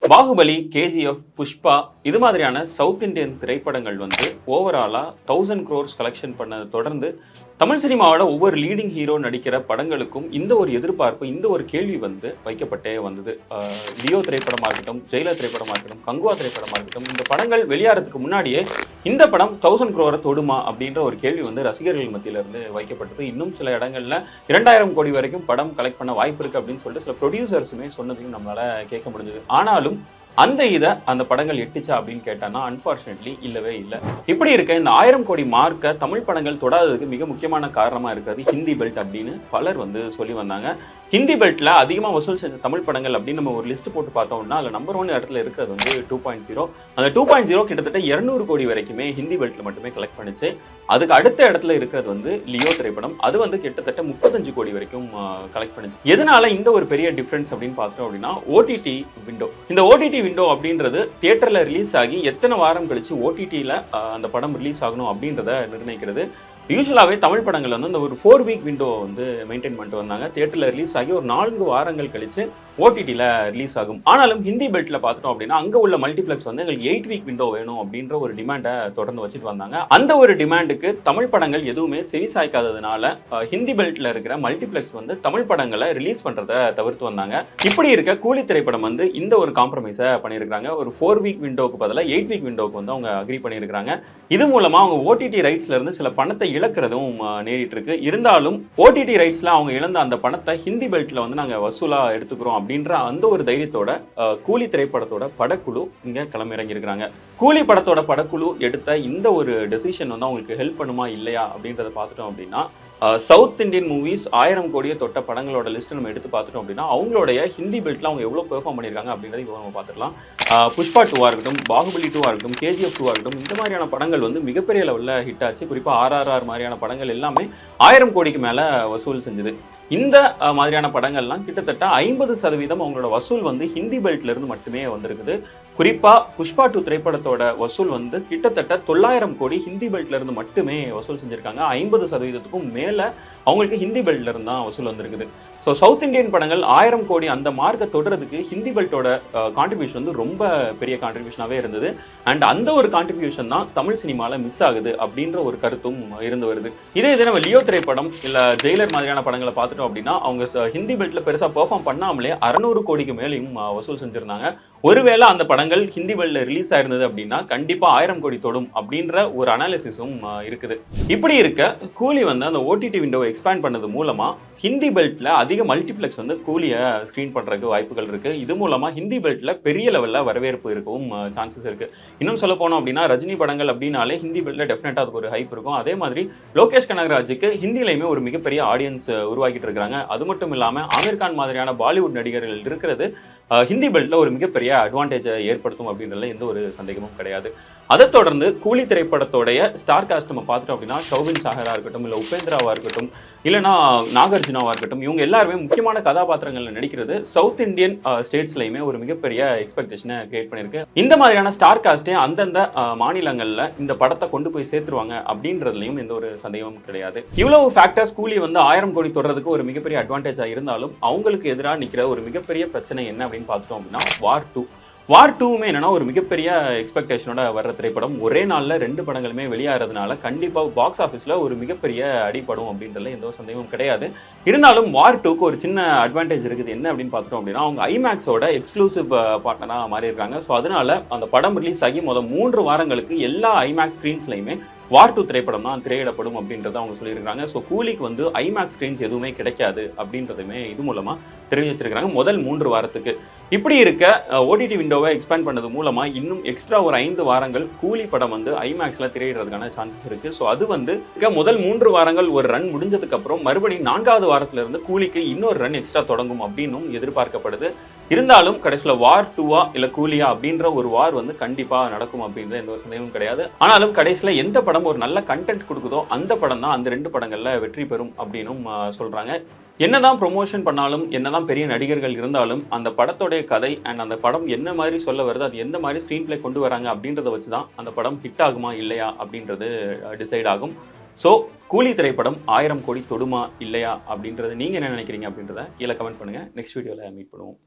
Baahubali, KGF, Pushpa இது மாதிரியான south Indian திரைப்படங்கள் வந்து ஓவராலா 1000 crores கலெக்ஷன் பண்ணதை தொடர்ந்து தமிழ் சினிமாவோட ஒவ்வொரு லீடிங் ஹீரோ நடிக்கிற படங்களுக்கும் இந்த ஒரு எதிர்பார்ப்பு, இந்த ஒரு கேள்வி வந்து வைக்கப்பட்டே வந்தது. லியோ திரைப்படமா இருக்கட்டும், ஜெயிலர் திரைப்படமா இருக்கட்டும், கங்குவா திரைப்படமா இருக்கட்டும், இந்த படங்கள் வெளியாகிறதுக்கு முன்னாடியே இந்த படம் 1000 crore தொடுமா அப்படின்ற ஒரு கேள்வி வந்து ரசிகர்கள் மத்தியில இருந்து வைக்கப்பட்டது. இன்னும் சில இடங்கள்ல 2000 கோடி வரைக்கும் படம் கலெக்ட் பண்ண வாய்ப்பு இருக்கு அப்படின்னு சொல்லிட்டு சில ப்ரொடியூசர்ஸுமே சொன்னதையும் நம்மளால கேட்க முடிஞ்சது. ஆனாலும் அந்த படங்கள் எட்டுச்சா அப்படின்னு கேட்டானா அன்பார்ச்சுனேட்லி இல்லவே இல்லை. இப்படி இருக்க இந்த 1000 கோடி மார்க்கை தமிழ் படங்கள் தொடாததுக்கு மிக முக்கியமான காரணமா இருக்கிறது ஹிந்தி பெல்ட் அப்படின்னு பலர் வந்து சொல்லி வந்தாங்க. ஹிந்தி பெல்ட்ல அதிகமாக வசூல் செஞ்ச தமிழ் படங்கள் அப்படின்னு நம்ம ஒரு லிஸ்ட் போட்டு பார்த்தோம்னா அதில் நம்பர் 1 இடத்துல இருக்கிறது வந்து 2.0. அந்த 2.0 கிட்டத்தட்ட 200 கோடி வரைக்குமே ஹிந்தி பெல்ட்ல மட்டுமே கலெக்ட் பண்ணிச்சு. அதுக்கு அடுத்த இடத்துல இருக்கிறது வந்து லியோ திரைப்படம். அது வந்து கிட்டத்தட்ட 35 கோடி வரைக்கும் கலெக்ட் பண்ணிச்சு. எதனால இந்த ஒரு பெரிய டிஃபரன்ஸ் அப்படின்னு பார்த்தோம் அப்படின்னா ஓடிடி விண்டோ. இந்த ஓடிடி விண்டோ அப்படின்றது தியேட்டர்ல ரிலீஸ் ஆகி எத்தனை வாரம் கழிச்சு ஓடிடியில் அந்த படம் ரிலீஸ் ஆகணும் அப்படின்றத நிர்ணயிக்கிறது. யூஸ்வலாகவே தமிழ் படங்கள் வந்து இந்த ஒரு 4 வீக் விண்டோ வந்து மெயின்டைன் பண்ணிட்டு வந்தாங்க. தியேட்டரில் ரிலீஸ் ஆகி ஒரு 4 வாரங்கள் கழிச்சு ஓடிடியில் ரிலீஸ் ஆகும். ஆனாலும் ஹிந்தி பெல்ட்டில் பார்த்துட்டோம் அப்படின்னா அங்கே உள்ள மல்டிப்ளெக்ஸ் வந்து எங்களுக்கு 8 வீக் விண்டோ வேணும் அப்படின்ற ஒரு டிமாண்டை தொடர்ந்து வச்சுட்டு வந்தாங்க. அந்த ஒரு டிமாண்டுக்கு தமிழ் படங்கள் எதுவுமே செவி சாய்க்காததுனால ஹிந்தி பெல்ட்டில் இருக்கிற மல்டிப்ளெக்ஸ் வந்து தமிழ் படங்களை ரிலீஸ் பண்ணுறதை தவிர்த்து வந்தாங்க. இப்படி இருக்க கூலி திரைப்படம் வந்து இந்த ஒரு காம்ப்ரமைஸை பண்ணியிருக்காங்க. ஒரு 4 வீக் விண்டோவுக்கு பதிலாக 8 வீக் விண்டோவுக்கு வந்து அவங்க அக்ரி பண்ணியிருக்காங்க. இது மூலமாக அவங்க ஓடிடி ரைட்ஸ்ல இருந்து சில பணத்தை இழக்கிறதும் நேரிட்டு இருக்கு. இருந்தாலும் ஓடிடி ரைட்ஸ்ல அவங்க இழந்த அந்த பணத்தை ஹிந்தி பெல்ட்ல வந்து நாங்கள் வசூலா எடுத்துக்கிறோம் அப்படின்ற அந்த ஒரு தைரியத்தோட கூலி திரைப்படத்தோட படக்குழு இங்க களமிறங்கி இருக்கிறாங்க. கூலி படத்தோட படக்குழு எடுத்த இந்த ஒரு டெசிஷன் வந்து அவங்களுக்கு ஹெல்ப் பண்ணுமா இல்லையா அப்படின்றத பார்த்துட்டோம் அப்படின்னா சவுத் இந்தியன் மூவிஸ் 1000 கோடியை தொட்ட படங்களோட லிஸ்ட் நம்ம எடுத்து பார்த்துட்டோம் அப்படின்னா அவங்களுடைய ஹிந்தி பெல்ட்ல அவங்க எவ்வளோ பெர்ஃபார்ம் பண்ணியிருக்காங்க அப்படின்றத இப்போ நம்ம பார்த்துக்கலாம். புஷ்பா 2 இருக்கட்டும், பாகுபலி 2 இருக்கட்டும், கேஜிஎஃப் 2 இருக்கட்டும், இந்த மாதிரியான படங்கள் வந்து மிகப்பெரிய லெவலில் ஹிட் ஆச்சு. குறிப்பாக RRR மாதிரியான படங்கள் எல்லாமே 1000 கோடிக்கு மேலே வசூல் செஞ்சது. இந்த மாதிரியான படங்கள்லாம் கிட்டத்தட்ட 50% அவங்களோட வசூல் வந்து ஹிந்தி பெல்ட்ல இருந்து மட்டுமே வந்திருக்குது. குறிப்பா புஷ்பா 2 திரைப்படத்தோட வசூல் வந்து கிட்டத்தட்ட 900 கோடி ஹிந்தி பெல்ட்ல இருந்து மட்டுமே வசூல் செஞ்சிருக்காங்க. 50%க்கும் மேல அவங்களுக்கு ஹிந்தி பெல்ட்ல இருந்து தான் வசூல் வந்திருக்குது. ஸோ சவுத் இந்தியன் படங்கள் 1000 கோடி அந்த மார்க்கை தொடர்றதுக்கு ஹிந்தி பெல்ட்டோட கான்ட்ரிபியூஷன் வந்து ரொம்ப பெரிய கான்ட்ரிபியூஷனாகவே இருந்தது. அண்ட் அந்த ஒரு கான்ட்ரிபியூஷன் தான் தமிழ் சினிமாவில் மிஸ் ஆகுது அப்படின்ற ஒரு கருத்தும் இருந்து வருது. இதே நம்ம லியோ திரைப்படம் இல்லை ஜெயிலர் மாதிரியான படங்களை பார்த்துட்டோம் அப்படின்னா அவங்க ஹிந்தி பெல்ட்ல பெருசாக பெர்ஃபார்ம் பண்ணாமலே 600 கோடிக்கு மேலேயும் வசூல் செஞ்சிருந்தாங்க. ஒருவேளை அந்த படங்கள் ஹிந்தி பெல்ட்ல ரிலீஸ் ஆயிருந்தது அப்படின்னா கண்டிப்பா 1000 கோடி தொடும் அப்படின்ற ஒரு அனாலிசிஸும் இருக்குது. இப்படி இருக்க கூலி வந்து அந்த ஓடிடி விண்டோவை எக்ஸ்பேண்ட் பண்ணது மூலமா ஹிந்தி பெல்ட்ல அதிக மல்டிப்ளெக்ஸ் வந்து கூலியை ஸ்கிரீன் பண்றதுக்கு வாய்ப்புகள் இருக்கு. இது மூலமா ஹிந்தி பெல்ட்ல பெரிய லெவல்ல வரவேற்பு இருக்கவும் சான்சஸ் இருக்கு. இன்னும் சொல்ல போனோம் அப்படின்னா ரஜினி படங்கள் அப்படின்னாலே ஹிந்தி பெல்ட்ல டெஃபினட்டா அதுக்கு ஒரு ஹைப் இருக்கும். அதே மாதிரி லோகேஷ் கனகராஜுக்கு ஹிந்திலையுமே ஒரு மிகப்பெரிய ஆடியன்ஸ் உருவாக்கிட்டு இருக்காங்க. அது மட்டும் இல்லாம ஆமீர் கான் மாதிரியான பாலிவுட் நடிகர்கள் இருக்கிறது ஹிந்தி பெல்ட்ல ஒரு மிகப்பெரிய அட்வான்டேஜை ஏற்படுத்தும் அப்படின்றதுல எந்த ஒரு சந்தேகமும் கிடையாது. அதை தொடர்ந்து கூலி திரைப்படத்தோடைய ஸ்டார் காஸ்ட் நம்ம பார்த்துட்டோம் அப்படின்னா ஷௌபின் சாகரா இருக்கட்டும், இல்லை உபேந்திராவா இருக்கட்டும், இல்லைனா நாகார்ஜுனாவா இருக்கட்டும், இவங்க எல்லாருமே முக்கியமான கதாபாத்திரங்கள்ல நடிக்கிறது சவுத் இந்தியன் ஸ்டேட்ஸ்லையுமே ஒரு மிகப்பெரிய எக்ஸ்பெக்டேஷனை கிரியேட் பண்ணியிருக்கு. இந்த மாதிரியான ஸ்டார் காஸ்டே அந்தந்த மாநிலங்கள்ல இந்த படத்தை கொண்டு போய் சேர்த்துருவாங்க அப்படின்றதுலையும் எந்த ஒரு சந்தேகமும் கிடையாது. இவ்வளவு ஃபேக்டர்ஸ் கூலி வந்து 1000 கோடி தொடர்றதுக்கு ஒரு மிகப்பெரிய அட்வான்டேஜா இருந்தாலும் அவங்களுக்கு எதிராக நிற்கிற ஒரு மிகப்பெரிய பிரச்சனை என்ன அப்படின்னு பார்த்துட்டோம் அப்படின்னா வார் 2மே என்னன்னா ஒரு மிகப்பெரிய எக்ஸ்பெக்டேஷனோட வர்ற திரைப்படம். ஒரே நாளில் 2 படங்களுமே வெளியாகிறதுனால கண்டிப்பாக பாக்ஸ் ஆஃபீஸில் ஒரு மிகப்பெரிய அடிப்படும் அப்படின்றதுல எந்த ஒரு சந்தேகமும் கிடையாது. இருந்தாலும் வார் 2க்கு ஒரு சின்ன அட்வான்டேஜ் இருக்குது. என்ன அப்படின்னு பார்த்துட்டோம் அப்படின்னா அவங்க ஐமேக்ஸோட எக்ஸ்க்ளூசிவ் பார்ட்னராக மாறி இருக்காங்க. ஸோ அதனால அந்த படம் ரிலீஸ் ஆகி 3 வாரங்களுக்கு எல்லா ஐமேக்ஸ் ஸ்க்ரீன்ஸ்லையுமே வார் 2 திரைப்படம் தான் திரையிடப்படும் அப்படின்றத அவங்க சொல்லியிருக்காங்க. ஸோ கூலிக்கு வந்து ஐமேக்ஸ் ஸ்க்ரீன்ஸ் எதுவுமே கிடைக்காது அப்படின்றதுமே இது மூலமா தெரிவிச்சிருக்காங்க முதல் 3 வாரத்துக்கு. இப்படி இருக்க ஓடிடி விண்டோவை எக்ஸ்பேண்ட் பண்ணது மூலமா இன்னும் எக்ஸ்ட்ரா ஒரு 5 வாரங்கள் கூலி படம் வந்து ஐமேக்ஸ்ல திரையிடுறதுக்கான சான்சஸ் இருக்கு. ஸோ அது வந்து முதல் 3 வாரங்கள் ஒரு ரன் முடிஞ்சதுக்கு அப்புறம் மறுபடியும் 4வது வாரத்துல இருந்து கூலிக்கு இன்னொரு ரன் எக்ஸ்ட்ரா தொடங்கும் அப்படின்னும் எதிர்பார்க்கப்படுது. இருந்தாலும் கடைசியில் வார் 2வா இல்ல கூலியா அப்படின்ற ஒரு வார் வந்து கண்டிப்பா நடக்கும் அப்படின்ற எந்த ஒரு சந்தேகமும் கிடையாது. ஆனாலும் கடைசியில் எந்த படம் ஒரு நல்ல கண்டென்ட் கொடுக்குதோ அந்த படம் தான் அந்த 2 படங்கள்ல வெற்றி பெறும் அப்படின்னும் சொல்றாங்க. என்னதான் ப்ரொமோஷன் பண்ணாலும் என்னதான் பெரிய நடிகர்கள் இருந்தாலும் அந்த படத்தோடைய கதை அண்ட் அந்த படம் என்ன மாதிரி சொல்ல வருது, அது எந்த மாதிரி ஸ்க்ரீன் பிளே கொண்டு வராங்க அப்படின்றத வச்சு தான் அந்த படம் ஹிட் ஆகுமா இல்லையா அப்படின்றது டிசைட் ஆகும். ஸோ கூலி திரைப்படம் 1000 கோடி தொடுமா இல்லையா அப்படின்றது நீங்க என்ன நினைக்கிறீங்க அப்படின்றத கீழே கமெண்ட் பண்ணுங்க. நெக்ஸ்ட் வீடியோவில் மீட் பண்ணுவோம்.